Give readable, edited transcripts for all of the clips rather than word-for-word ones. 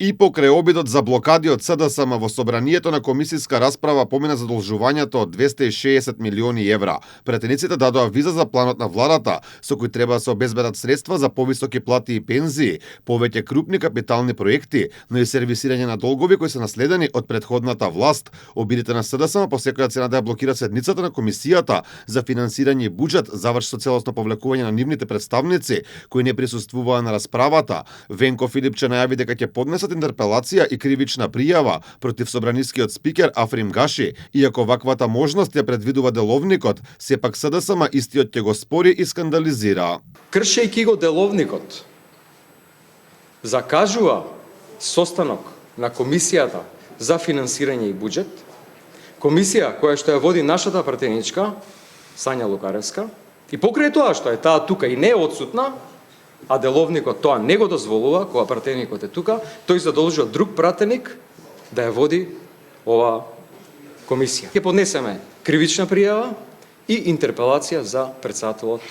И покрај обидот за блокади од СДСМ во собранието на комисиска расправа помина задолжувањето од 260 милиони евра. Претениците дадоа виза за планот на владата, со кој треба да се обезбедат средства за повисоки плати и пензии, повеќе крупни капитални проекти, но и сервисирање на долгови кои се наследени од претходната власт. Обидите на СДСМ по секоја цена да ја блокира седницата на комисијата за финансирање и буџет заврши со целосно повлекување на нивните представници кои не присуствуваа на расправата. Венко Филипче најави дека ќе поднесат интерпелација и кривична пријава против собранискиот спикер Африм Гаши, иако ваквата можност ја предвидува деловникот, сепак СДСМ истиот ќе го спори и скандализира. Кршејќи го деловникот, закажува состанок на комисијата за финансирање и буџет, комисија која што ја води нашата пратеничка Сања Лукаревска, и покрај тоа што е таа тука и не е отсутна, а деловникот тоа не го дозволува, кога пратеникот е тука, тој задолжува друг пратеник да ја води ова комисија. Ќе поднесеме кривична пријава и интерпелација за претседателот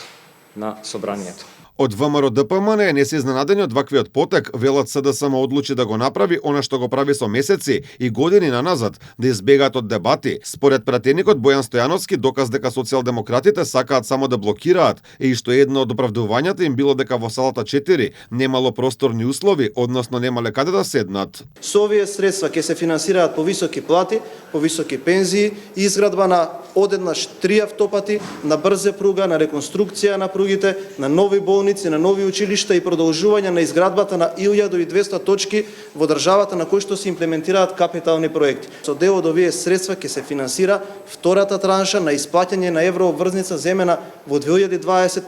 на собранието. Од ВМРО ДПМН не се изненадени од ваквиот потек, велат СДСМ одлучи да го направи она што го прави со месеци и години наназад, да избегаат од дебати. Според пратеникот Бојан Стојановски, доказ дека социјалдемократите сакаат само да блокираат и што едно од оправдувањата им било дека во салата 4 немало просторни услови, односно немале каде да седнат. Со овие средства ќе се финансираат повисоки плати, повисоки пензии и изградба на одеднаш 3 автопати, на брза пруга, на реконструкција на пругите, на нови болници, на нови училишта и продолжување на изградбата на 1200 точки во државата на кои што се имплементираат капитални проекти. Со дел од овие средства ќе се финансира втората транша на исплаќање на еврообврзница земена во 2020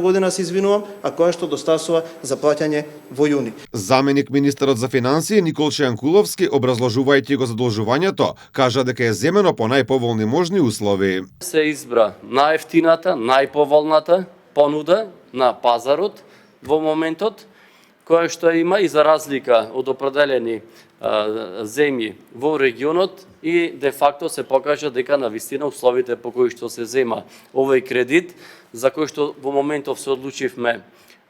година, се извинувам, а која што достасува за плаќање во јуни. Заменик министерот за финансии Николче Јанкуловски, образложувајќи го задолжувањето, кажа дека е земено по најповолни можни услови. Се избра најефтината, најповолната понуда на пазарот во моментот, која што има и за разлика од определени земји во регионот и де факто се покажа дека навистина условите по кои што се зема овој кредит, за кој што во моментов се одлучивме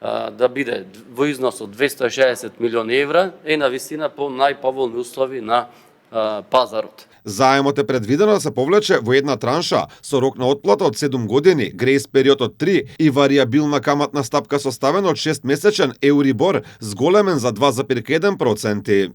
да биде во износ од 260 милиони евра, е навистина по најповолни услови на пазарот. Заемот е предвидено да се повлече во една транша со рок на отплата од 7 години, грејс период од 3 и варијабилна каматна стапка составена од 6 месечен еурибор зголемен за 2,1%.